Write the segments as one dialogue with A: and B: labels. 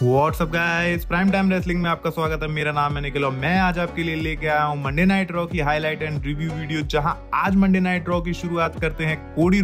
A: WhatsApp guys, prime time wrestling में आपका स्वागत है। मेरा नाम है निखिल और मैं आज आपके लिए लेके आया हूँ मंडे नाइट रॉ की हाईलाइट एंड रिव्यू वीडियो, जहां आज मंडे नाइट रॉ की शुरुआत करते हैं कोडी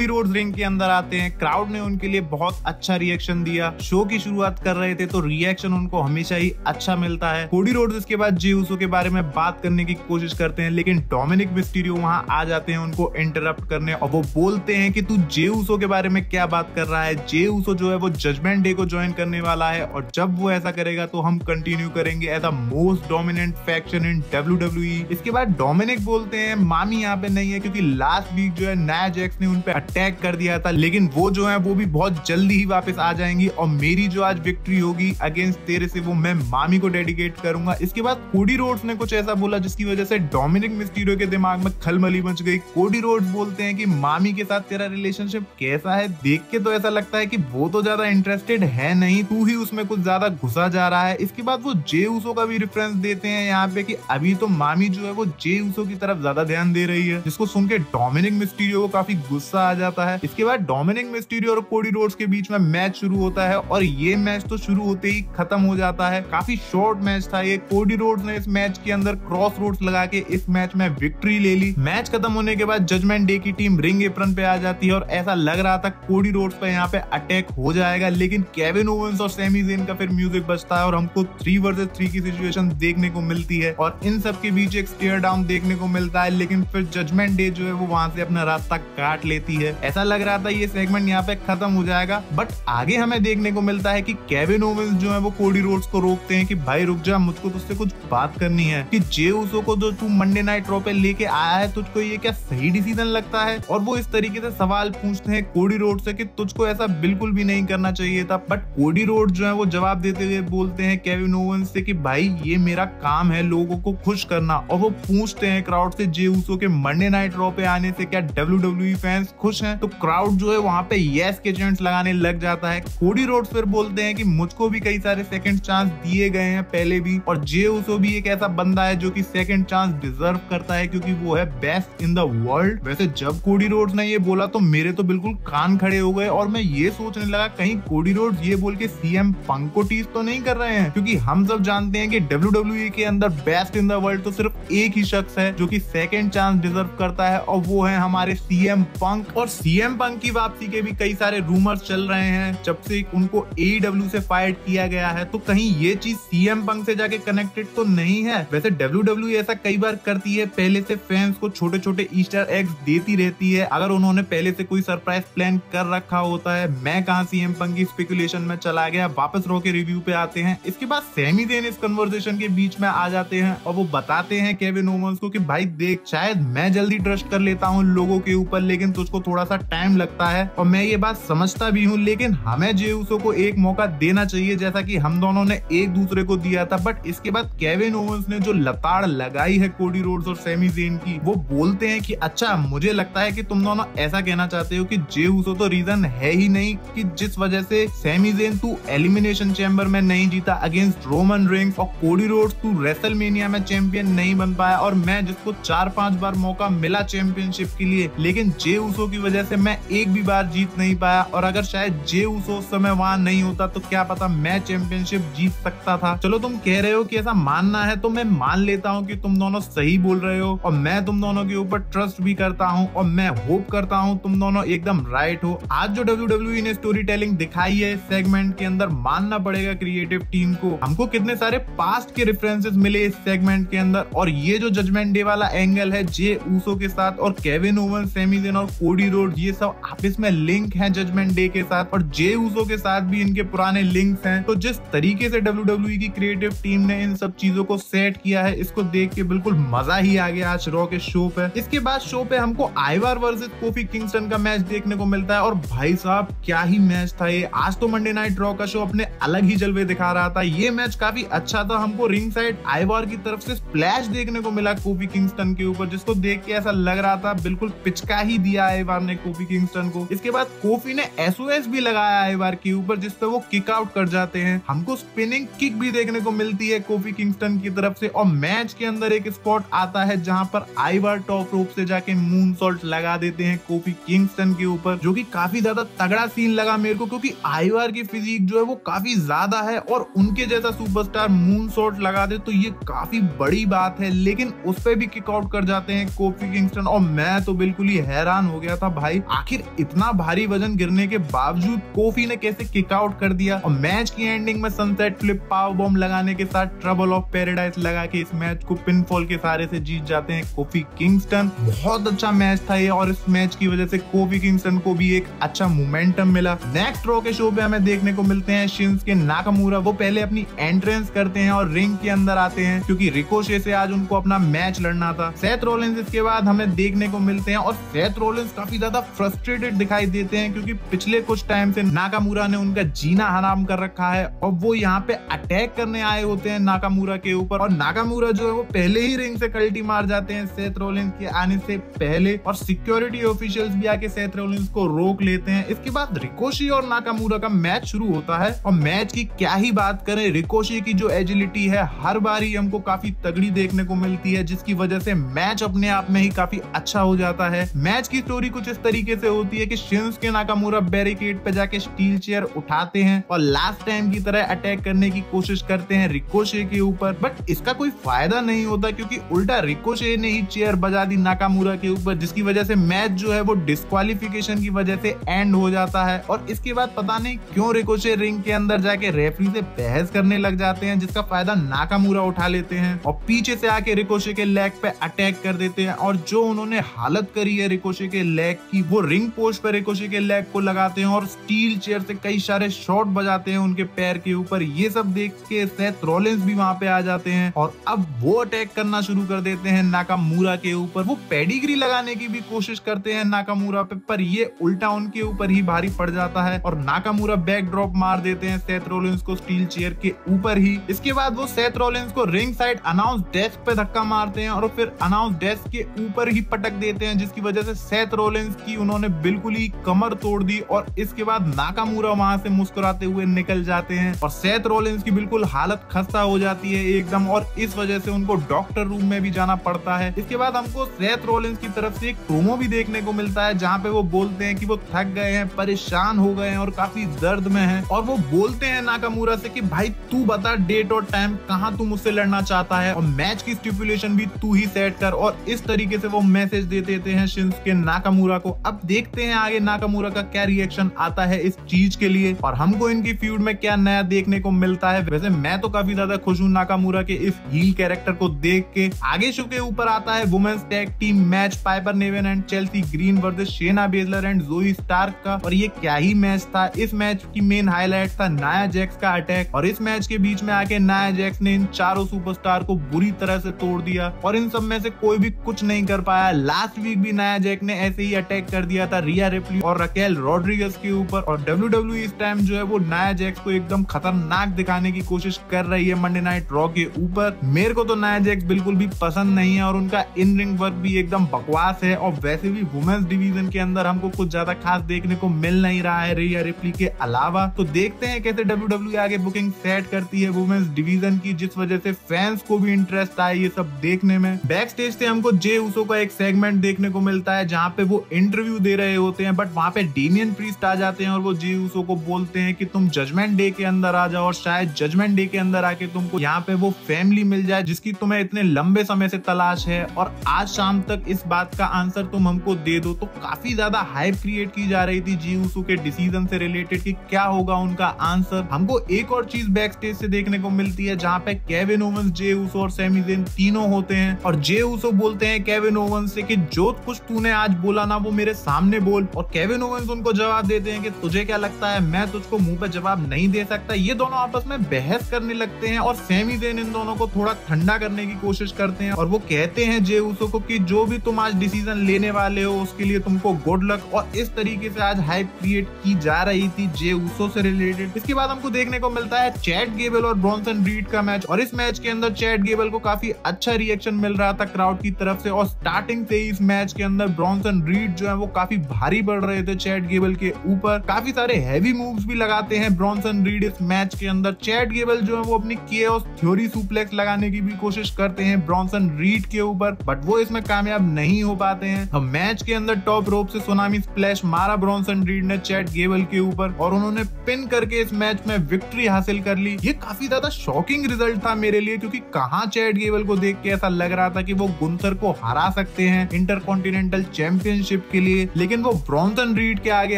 A: रोड्स रिंग के अंदर आते हैं। क्राउड ने उनके लिए बहुत अच्छा रिएक्शन दिया। शो की शुरुआत कर रहे थे तो रिएक्शन उनको हमेशा ही अच्छा मिलता है। कोडी रोड्स इसके बाद जे उसो के बारे में बात करने की कोशिश करते हैं, लेकिन डोमिनिक मिस्टीरियो वहां आ जाते हैं उनको इंटरप्ट करने और वो बोलते हैं कि तू जे उसो के बारे में क्या बात कर रहा है। जे उसो जो है वो जजमेंट डे को ज्वाइन करने वाला है और जब वो ऐसा करेगा तो हम कंटिन्यू करेंगे as the most dominant faction in WWE। इसके बाद डोमिनिक बोलते हैं मामी यहाँ पे नहीं है क्योंकि लास्ट वीक जो है नाया जैक्स ने उन पे अटैक कर दिया था, लेकिन वो जो है वो भी बहुत जल्दी ही वापस आ जाएंगी और मेरी जो आज विक्ट्री होगी अगेंस्ट तेरे से वो मैं मामी को डेडिकेट करूंगा। इसके बाद कोडी रोड्स ने कुछ ऐसा बोला जिसकी वजह से डोमिनिक मिस्टीरियो के दिमाग में खलबली मच गई। कोडी रोड्स बोलते हैं कि मामी के साथ तेरा रिलेशनशिप कैसा है, देख के तो ऐसा लगता है कि वो तो ज्यादा इंटरेस्टेड है नहीं, तू ही उसमें कुछ ज्यादा घुसा जा रहा है। इसके बाद वो जे उसो का भी रेफरेंस देते हैं यहाँ पे कि अभी तो मामी जो है वो जे उसो की तरफ ज्यादा ध्यान दे रही है, जिसको सुन के डोमिनिक मिस्टीरियो को काफी गुस्सा आ जाता है। इसके बाद डोमिनिक मिस्टीरियो और कोडी रोड्स के बीच में मैच शुरू होता है और ये मैच तो शुरू होते ही खत्म हो जाता है। काफी शॉर्ट मैच था ये। कोडी रोड्स ने इस मैच के अंदर क्रॉस रोड्स लगा के इस मैच में विक्ट्री ले ली। मैच खत्म होने के बाद जजमेंट डे की टीम रिंग एप्रन पे आ जाती है और ऐसा लग रहा था कोडी रोड्स पे यहाँ पे अटैक हो जाएगा, लेकिन केविन ओवेंस और सैमी ज़ेन का फिर म्यूजिक बजता है और हमको 3 वर्सेस 3 की सिचुएशन देखने को मिलती है और इन सब के बीच एक स्टेयर डाउन देखने को मिलता है, लेकिन फिर जजमेंट डे जो है वो वहां से अपना रास्ता काट लेती है। ऐसा लग रहा था ये सेगमेंट यहाँ पे खत्म हो जाएगा, बट आगे हमें देखने को मिलता है कि केविन ओवेंस जो है वो कोडी रोड्स को रोकते हैं कि भाई रुक जा, मुझको तुझसे कुछ बात करनी है कि जे उसो को जो तू मंडे नाइट रॉ पे लेके आया है, तुझको ये क्या सही डिसीजन लगता है। और वो इस तरीके से सवाल पूछते हैं कोडी रोड्स से कि तुझको ऐसा बिल्कुल भी नहीं करना चाहिए था, बट कोडी रोड्स जो है वो जवाब देते हुए बोलते हैं केविन ओवेंस से कि भाई ये मेरा काम है लोगों को खुश करना। और वो पूछते हैं क्राउड से जे उसो के मंडे नाइट रॉ पे आने से क्या WWE फैंस खुश हैं, तो क्राउड जो है वहां पे यस के चेंट्स लगाने लग जाता है। कोडी रोड्स फिर बोलते हैं कि मुझको भी कई सारे सेकंड चांस दिए गए हैं पहले भी, और जे उसो भी एक ऐसा बंदा है जो कि सेकंड चांस डिजर्व करता है क्योंकि वो है बेस्ट इन द वर्ल्ड। वैसे जब कोडी रोड्स ने ये बोला तो मेरे तो बिल्कुल कान खड़े हो गए और मैं ये सोचने लगा कहीं कोडी रोड्स ये बोल के सीएम पंक को टीज तो नहीं कर रहे हैं, क्योंकि हम सब जानते हैं कि WWE के अंदर बेस्ट इन द वर्ल्ड तो सिर्फ एक ही शख्स है जो कि सेकंड चांस डिजर्व करता है और वो है हमारे सीएम पंक। और सीएम पंक की वापसी के भी कई सारे रूमर्स चल रहे हैं जब से उनको AEW से फाइट किया गया है, तो कहीं ये चीज सीएम पंक से जाके कनेक्टेड तो नहीं है। वैसे WWE ऐसा कई बार करती है, पहले से फैंस को छोटे छोटे ईस्टर एग्स देती रहती है अगर उन्होंने पहले से कोई सरप्राइज प्लान कर रखा होता है। मैं कहां सीएम पंक की स्पेकुलेशन में चला गया, वापस रॉ के रिव्यू पे आते हैं। इसके बाद सैमी ज़ेन इस कन्वर्सेशन के बीच में आ जाते हैं और वो बताते हैं केविन ओवेंस को कि भाई देख, शायद मैं जल्दी ट्रस्ट कर लेता हूँ लोगों के ऊपर, लेकिन तुझको थोड़ा सा टाइम लगता है और मैं ये बात समझता भी हूँ, लेकिन हमें जे उसो को एक मौका देना चाहिए जैसा कि हम दोनों ने एक दूसरे को दिया था। बट इसके बाद केविन ओवेंस ने जो लताड़ लगाई है कोडी रोड्स और सैमी ज़ेन की, वो बोलते हैं कि अच्छा, मुझे लगता है कि तुम दोनों ऐसा कहना चाहते हो कि जे उसो तो रीजन है ही नहीं कि जिस वजह से सैमी ज़ेन तू एलिमिनेशन चैम्बर में नहीं जीता अगेंस्ट रोमन रेंस और कोडी रोड्स तू रेसलमेनिया में चैंपियन नहीं बन पाया और मैं जिसको 4-5 बार मौका मिला चैंपियनशिप के लिए, लेकिन जे उसो की वजह से मैं एक भी बार जीत नहीं पाया। और अगर शायद जे उसो उस समय वहां नहीं होता तो क्या पता मैं चैंपियनशिप जीत सकता था। चलो तुम कह रहे हो कि ऐसा मानना है तो मैं मान लेता हूँ कि तुम दोनों सही बोल रहे हो और मैं तुम दोनों के ऊपर ट्रस्ट भी करता हूँ और मैं होप करता हूँ तुम दोनों एकदम राइट हो। आज जो WWE ने स्टोरी टेलिंग दिखाई है इस सेगमेंट के अंदर, मानना पड़ेगा क्रिएटिव टीम को। हमको कितने सारे पास्ट के रेफरेंसेस मिले इस सेगमेंट के अंदर और ये जो जजमेंट डे वाला एंगल है जे उसो के साथ और केविन ओवेंस, सैमी ज़ेन और कोडी रोड्स, ये सब आपस में लिंक है जजमेंट डे के साथ और जे उसो के साथ भी इनके पुराने लिंक्स हैं। तो जिस तरीके से WWE की क्रिएटिव टीम ने इन सब चीजों को सेट किया है, इसको देख के बिल्कुल मजा ही आ गया आज रॉ के शो पे। इसके बाद शो पे हमको आइवार वर्सेस कोफी किंगस्टन का मैच देखने को मिलता है और भाई साहब क्या ही मैच था ये। आज तो मंडे नाइट रॉ का शो अपने अलग ही जलवे दिखा रहा था। ये मैच काफी अच्छा था। हमको रिंग साइड आइवार की तरफ से स्प्लैश देखने को मिला कोफी किंगस्टन के ऊपर, जिसको देख के ऐसा लग रहा था बिल्कुल पिचका ही दिया आइवार ने कोफी किंगस्टन को। इसके बाद कोफी ने SOS भी लगाया आइवार के ऊपर, जिसपे वो किक आउट कर जाते हैं। हमको स्पिनिंग किक भी देखने को मिलती है कोफी किंगस्टन की तरफ से और मैच के अंदर एक स्पॉट आता है जहां पर आइवार टॉप रोप से जाके मून सॉल्ट लगा देते हैं कोफी किंगस्टन के ऊपर, जो कि काफी ज्यादा तगड़ा सीन लगा मेरे को, क्योंकि आइवार की फिजिक जो है वो वो काफी ज्यादा है और उनके जैसा सुपरस्टार मून शॉट लगा दे तो ये काफी बड़ी बात है, लेकिन उस पे भी किक आउट कर जाते हैं कोफी किंगस्टन। और मैं तो बिल्कुल ही हैरान हो गया था भाई, आखिर इतना भारी वजन गिरने के बावजूद कोफी ने कैसे किक आउट कर दिया। और मैच की एंडिंग में सनसेट फ्लिप पावर बॉम्ब लगाने के साथ ट्रबल ऑफ पैराडाइज लगा के इस मैच को पिनफॉल के सहारे से जीत जाते हैं कोफी किंगस्टन। बहुत अच्छा मैच था ये और इस मैच की वजह से कोफी किंगस्टन को भी एक अच्छा मोमेंटम मिला। नेक्स्ट रॉ के शो पे हमें देखने को मिलते हैं शिंसुके नाकामुरा। वो पहले अपनी एंट्रेंस करते हैं और रिंग के अंदर आते हैं क्योंकि रिकोशे से आज उनको अपना मैच लड़ना था। सेथ रॉलिंस इसके बाद हमें देखने को मिलते हैं और सेथ रॉलिंस काफी ज्यादा फ्रस्ट्रेटेड दिखाई देते हैं क्योंकि पिछले कुछ टाइम से नाकामुरा ने उनका जीना हराम कर रखा है और वो यहाँ पे अटैक करने आए होते हैं नाकामुरा के ऊपर। और नाकामुरा जो है वो पहले ही रिंग से कल्टी मार जाते हैं सेथ रॉलिंस के आने से पहले और सिक्योरिटी ऑफिशियल्स भी आके सेथ रॉलिंस को रोक लेते हैं। इसके बाद रिकोशी और नाकामुरा का मैच शुरू होता है और मैच की क्या ही बात करें, रिकोशी की जो एजिलिटी है हर बार ही हमको काफी तगड़ी देखने को मिलती है जिसकी वजह से मैच अपने आप में ही काफी अच्छा हो जाता है। मैच की स्टोरी कुछ इस तरीके से होती है कि शिंसुके नाकामुरा बैरिकेड पे जाके स्टील चेयर उठाते हैं और लास्ट टाइम की तरह अटैक करने की कोशिश करते हैं रिकोशे के ऊपर, बट इसका कोई फायदा नहीं होता क्योंकि उल्टा रिकोशे ने ही चेयर बजा दी नाकामुरा के ऊपर, जिसकी वजह से मैच जो है वो डिस्क्वालिफिकेशन की वजह से एंड हो जाता है। और इसके बाद पता नहीं क्यों रिकोशे रिंग के अंदर जाके रेफरी से बहस करने लग जाते हैं जिसका फायदा नाकामुरा उठा लेते हैं और पीछे से आके रिकोशे के लेग पे अटैक कर देते हैं। और जो उन्होंने हालत करी है रिकोशे के लेग की, वो रिंग पोस्ट पे रिकोशे के लेग को लगाते हैं और स्टील चेयर से कई सारे शॉट बजाते हैं उनके पैर के ऊपर। ये सब देख के सेथ रॉलिंस भी वहां पे आ जाते हैं और अब वो अटैक करना शुरू कर देते हैं नाकामुरा के ऊपर। वो पेडिग्री लगाने की भी कोशिश करते हैं नाकामुरा पे, पर ये उल्टा उनके ऊपर ही भारी पड़ जाता है और नाकामुरा बैक ड्रॉप मार देते हैं सेथ रॉलिंस को स्टील चेयर के ऊपर ही। इसके बाद वो सेथ रॉलिंस को रिंग साइड अनाउंस डेस्क पे धक्का मारते हैं और फिर अनाउंस डेस्क के ऊपर ही पटक देते हैं जिसकी वजह से सेथ रॉलिंस की उन्होंने बिल्कुल ही कमर तोड़ दी। और इसके बाद नाकामुरा वहां से मुस्कुराते हुए निकल जाते हैं और सेथ रॉलिंस की बिल्कुल हालत खस्ता हो जाती है एकदम और इस वजह से उनको डॉक्टर रूम में भी जाना पड़ता है। इसके बाद हमको सेथ रॉलिंस की तरफ से एक प्रोमो भी देखने को मिलता है जहाँ पे वो बोलते हैं कि वो थक गए हैं, परेशान हो गए हैं और काफी दर्द में हैं। और वो बोलते हैं नाकामुरा से कि भाई तू बता डेट और टाइम कहाँ तू मुझसे लड़ना चाहता है और मैच की स्टिपुलेशन भी तू ही सेट कर। और इस तरीके से वो मैसेज दे देते हैं शिंसुके नाकामुरा को। अब देखते हैं आगे नाकामुरा का क्या रिएक्शन आता है इस चीज के लिए और हमको इनकी फ्यूड में क्या नया देखने को मिलता है। वैसे मैं तो काफी ज्यादा खुश हूँ नाकामुरा के इस हील कैरेक्टर को देख के। आगे शो के ऊपर आता है women's tag team match, Piper Niven and Chelsea Green versus Shayna Baszler and Zoey Stark का। और ये क्या ही मैच था। इस मैच की मेन हाईलाइट था नाया जैक्स का अटैक और इस मैच के बीच में आके नाया जैक्स ने इन चारों सुपरस्टार को बुरी तरह से तोड़ दिया और इन सब में से कोई भी कुछ नहीं कर पाया। लास्ट वीक भी नाया जैक ने ऐसे ही अटैक कर दिया था रिया रिप्ली और रकेल रॉड्रिगस के ऊपर और WWE इस टाइम जो है वो नाया जैक्स को एकदम खतरनाक दिखाने की कोशिश कर रही है मंडे नाइट रॉ के ऊपर। मेरे को तो नाया जैक्स बिल्कुल भी पसंद नहीं है और उनका इन रिंग वर्क भी एकदम बकवास है और वैसे भी वुमेन्स डिवीजन के अंदर हमको कुछ ज्यादा खास देखने को मिल नहीं रहा है रिया रिप्ली के अलावा। तो देखते हैं कैसे WWE आगे बुकिंग सेट करती है वुमेन्स डिवीजन की, जिस वजह से फैंस को भी इंटरेस्ट आए ये सब देखने में। बैक स्टेज से हमको जे उसो का एक सेगमेंट देखने को मिलता है जहाँ पे वो इंटरव्यू दे रहे होते हैं, बट वहाँ पे डेमियन प्रीस्ट आ जाते हैं और वो जे उसो को बोलते हैं कि तुम जजमेंट डे के अंदर आ जाओ और शायद जजमेंट डे के अंदर आके तुमको यहाँ पे वो फैमिली मिल जाए जिसकी तुम्हें इतने लंबे समय से तलाश है और आज शाम तक इस बात का आंसर तुम हमको दे दो। तो काफी ज्यादा हाइप क्रिएट की जा रही थी जे उसो के डिसीजन से रिलेटेड कि क्या होगा उनका आंसर। हमको एक और चीज बैक स्टेज से देखने को मिलती है जहाँ पे केविन ओवेंस, जे उसो और सैमी ज़ेन तीनों होते हैं और जे उसो बोलते हैं केविन ओवेंस से कि जो कुछ तूने आज बोला ना वो मेरे सामने बोल। और केविन ओवेंस उनको जवाब देते हैं कि तुझे क्या लगता है मैं तुझको मुंह पे जवाब नहीं दे सकता। ये दोनों आपस में बहस करने लगते हैं और सैमी ज़ेन इन दोनों को थोड़ा ठंडा करने की कोशिश करते हैं और वो कहते हैं जे उसो को कि जो भी तुम आज डिसीजन लेने वाले हो उसके लिए तुमको गुड लक। और इस तरीके से आज हाइप क्रिएट की जा रही थी जे उसो से रिलेटेड। इसके बाद हमको देखने को मिलता है चैट गेबल और ब्रॉन्सन रीड का मैच और इस मैच के अंदर चैट गेबल को काफी अच्छा रिएक्शन मिल रहा था क्राउड की तरफ से और स्टार्टिंग से ही इस मैच के अंदर ब्रॉन्सन रीड जो है वो काफी भारी बढ़ रहे थे चैट गेबल के ऊपर। काफी सारे हैवी मूव्स भी लगाते हैं ब्रॉन्सन रीड इस मैच के अंदर। चैट गेबल जो है वो अपनी केओस थ्योरी सुप्लेक्स लगाने की भी कोशिश करते हैं ब्रॉन्सन रीड के ऊपर, बट वो इसमें कामयाब नहीं हो पाते हैं। मैच के अंदर टॉप रोप से सुनामी स्प्लैश मारा ब्रॉन्सन रीड ने चैट गेबल के ऊपर और उन्होंने पिन करके इस मैच में विक्ट्री हासिल कर ली। ये काफी ज्यादा शॉकिंग रिजल्ट था मेरे लिए, क्योंकि कहां चैट गेबल को देख के ऐसा लग रहा था कि वो गुंथर को हरा सकते हैं इंटरकॉन्टिनेंटल चैंपियनशिप के लिए, लेकिन वो ब्रॉन्सन रीड के आगे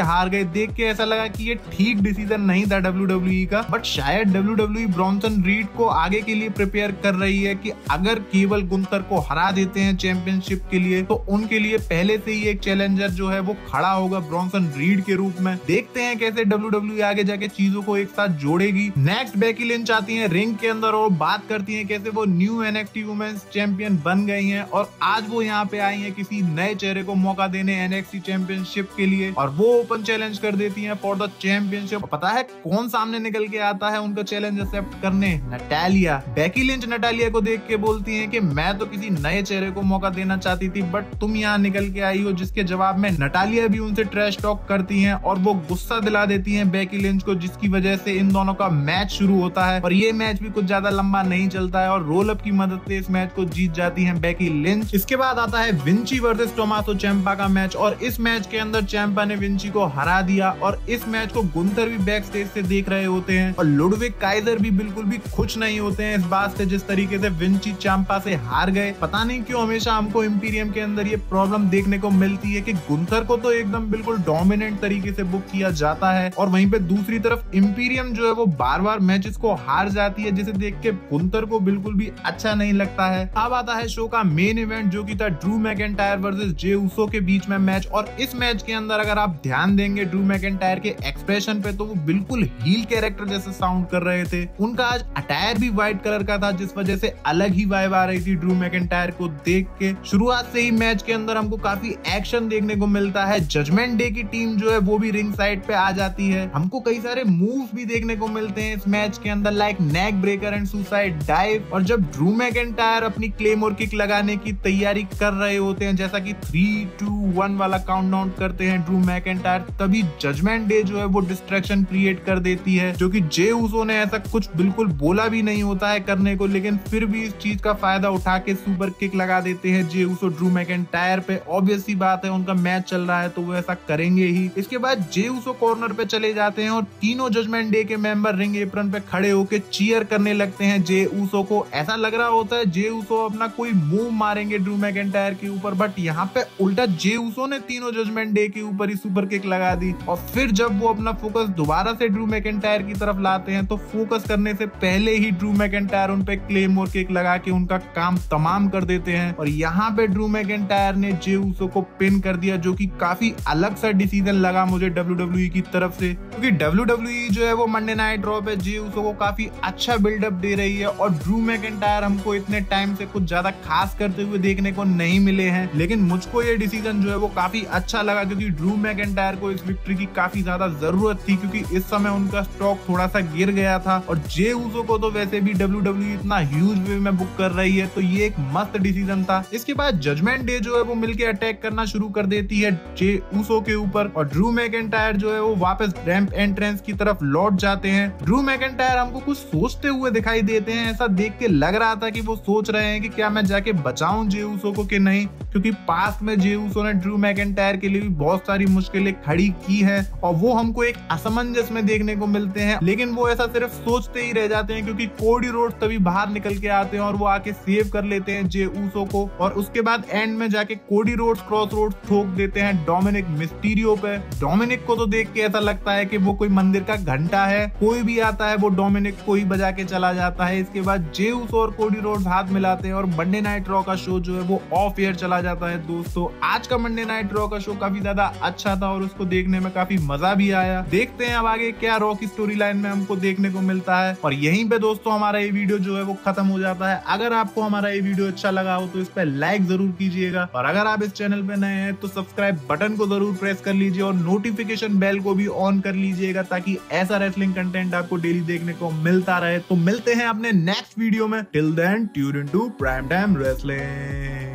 A: हार गए। देख के ऐसा लगा कि ये ठीक डिसीजन नहीं था WWE का, बट शायद WWE ब्रॉन्सन रीड को आगे के लिए प्रिपेयर कर रही है कि अगर केवल गुंथर को हरा देते हैं चैंपियनशिप के लिए तो उनके लिए पहले से ही एक चैलेंजर जो है वो खड़ा होगा ब्रॉन्सन रीड के रूप में। देखते हैं कैसे WWE आगे जाके चीजों को एक साथ जोड़ेगी। नेक्स्ट बेकी लिंच आती है रिंग के अंदर और बात करती हैं कैसे वो न्यू NXT वुमेन्स चैंपियन बन गई हैं और आज वो यहाँ पे आई हैं किसी नए चेहरे को मौका देने NXT चैंपियनशिप के लिए, और वो ओपन चैलेंज कर देती हैं फॉर द चैंपियनशिप। पता है कौन सामने निकल के आता है उनका चैलेंज एक्सेप्ट करने? नटालिया। बेकी लिंच नटालिया को देख के बोलती हैं कि मैं तो किसी नए चेहरे को मौका देना चाहती थी, बट तुम यहाँ निकल के आई हो, जिसके जवाब में नटालिया भी उनसे ट्रैश टॉक करती हैं और वो गुस्सा दिला देती हैं बेकी लिंच को, जिसकी वजह से इन दोनों का मैच शुरू होता है। और ये मैच भी कुछ ज्यादा लंबा नहीं चलता है और रोल अप की मदद से इस मैच को जीत जाती हैं बेकी लिंच। इसके बाद आता है विंची वर्सेस टोमासो चैंपा का मैच, और इस मैच के अंदर चैंपा ने विंची को हरा दिया और इस मैच को गुंथर भी बैक स्टेज से देख रहे होते हैं और लुडविग काइजर भी बिल्कुल भी खुश नहीं होते हैं इस बात से जिस तरीके से विंची चैंपा से हार गए। पता नहीं क्यों हमेशा हमको इंपीरियम के अंदर ये प्रॉब्लम देखने को मिलती है कि गुंथर को तो एकदम बिल्कुल डोमिनेंट तरीके से बुक किया जाता है और वहीं पे दूसरी तरफ इंपीरियम जो है वो बार बार मैचेस को हार जाती है, जिसे देख के गुंथर को बिल्कुल भी अच्छा नहीं लगता है। अब आता है शो का मेन इवेंट जो कि था ड्रू मैकिंटायर वर्सेस जे उसो के बीच में मैच, और इस मैच के अंदर अगर आप ध्यान देंगे ड्रू मैकिंटायर के एक्सप्रेशन पे तो वो बिल्कुल हील कैरेक्टर जैसे साउंड कर रहे थे। उनका आज अटायर भी व्हाइट कलर का था, जिस वजह से अलग ही वाइब आ रही थी ड्रू मैकिंटायर को देख के। शुरुआत से ही मैच के अंदर हमको काफी एक्शन देखने को मिलता है। जजमेंट डे की टीम जो है वो भी रिंग साइड पे आ जाती है। हमको कई सारे मूव्स भी देखने को मिलते हैं इस मैच के अंदर, like neck breaker and suicide dive. और जब ड्रू मैकिंटायर अपनी क्लेमोर किक लगाने की तैयारी कर रहे होते हैं, जैसा कि 3, 2, 1 वाला काउंटडाउन करते हैं ड्रू मैकिंटायर, तभी जजमेंट डे जो है वो डिस्ट्रैक्शन क्रिएट कर देती है, जो कि जे उसो ने ऐसा कुछ बिल्कुल बोला भी नहीं होता है करने को, लेकिन फिर भी इस चीज का फायदा उठा के सुपर किक लगा देते हैं जे उसो ड्रू मैकिंटायर पे। ऑब्वियस सी बात है उनका मैच चल रहा है तो वो ऐसा करेंगे ही। इसके बाद जे उसो कॉर्नर पे चले जाते हैं और तीनों जजमेंट डे के मेंबर रिंग एप्रन पे खड़े होके चीयर करने लगते हैं जे उसो को। ऐसा लग रहा होता है जे उसो अपना कोई मूव मारेंगे ड्रू मैकिंटायर के ऊपर, बट यहाँ पे उल्टा जे उसो ने तीनों जजमेंट डे के ऊपर ही सुपर किक लगा दी। और फिर जब वो अपना फोकस दोबारा से ड्रू मैकिंटायर की तरफ लाते हैं तो फोकस करने से पहले ही ड्रू मैकिंटायर उन पे क्लेमोर किक लगा के उनका काम तमाम कर देते हैं। और यहाँ पे ड्रू मैकिंटायर ने जे उसो को पिन कर दिया, जो कि काफी अलग सा डिसीजन लगा मुझे WWE की तरफ से, क्योंकि WWE जो है वो मंडे नाइट रॉ पे जे उसो को काफी अच्छा बिल्डअप दे रही है और ड्रू मैकिंटायर हमको इतने टाइम से कुछ ज्यादा खास करते हुए देखने को नहीं मिले हैं। लेकिन मुझको ये डिसीजन जो है वो काफी अच्छा लगा, क्योंकि ड्रू मैकिंटायर को इस विक्ट्री की काफी ज्यादा जरूरत थी, क्योंकि इस समय उनका स्टॉक थोड़ा सा गिर गया था और जे उसो को तो वैसे भी WWE इतना ह्यूज वे में बुक कर रही है, तो ये एक मस्त डिसीजन था। इसके बाद जजमेंट डे जो है वो मिलके अटैक करना शुरू कर देती है जे उसो के ऊपर और ड्रू मैकिंटायर जो है वो वापस रैंप एंट्रेंस की तरफ लौट जाते हैं। ड्रू मैकिंटायर हमको कुछ सोचते हुए दिखाई देते हैं, ऐसा देख के लग रहा था कि वो सोच रहे हैं कि क्या मैं जाके बचाऊं जे उसो को कि नहीं, क्योंकि पास्ट में जे उसो ने ड्रू मैकिंटायर के लिए भी बहुत सारी मुश्किलें खड़ी की है और वो हमको एक असमंजस में देखने को मिलते हैं। लेकिन वो ऐसा सिर्फ सोचते ही रह जाते हैं, क्योंकि कोडी रोड्स तभी बाहर निकल के आते हैं और वो आके सेव कर लेते हैं जे उसो को, और उसके बाद एंड में जाके कोडी रोड्स क्रॉस रोड्स ठोक देते हैं डोमिनिक मिस्टीरियो पे। डोमिनिक को तो देख के ऐसा लगता है कि वो कोई मंदिर का घंटा है, कोई भी आता है वो डोमिनिक को ही बजा के चला जाता है। इसके बाद जे उसो और कोडी रोड्स हाथ मिलाते हैं और मंडे नाइट रॉ का शो जो है वो ऑफ एयर चला जाता है। दोस्तों आज का मंडे नाइट रॉ का शो काफी ज्यादा अच्छा था और उसको देखने में काफी मजा भी आया। देखते हैं अब आगे क्या रॉ की स्टोरी लाइन में हमको देखने को मिलता है। और यहीं पे दोस्तों हमारा ये वीडियो जो है वो खत्म हो जाता है। अगर आपको हमारा ये वीडियो अच्छा लगा हो तो इस पर लाइक जरूर कीजिएगा, और अगर आप इस चैनल पे नए हैं तो सब्सक्राइब बटन को जरूर प्रेस कर लीजिए और नोटिफिकेशन बेल को भी ऑन कर लीजिएगा, ताकि ऐसा रेसलिंग कंटेंट आपको डेली देखने को मिलता रहे। तो मिलते हैं अपने नेक्स्ट वीडियो में। Till then tune in to prime time wrestling.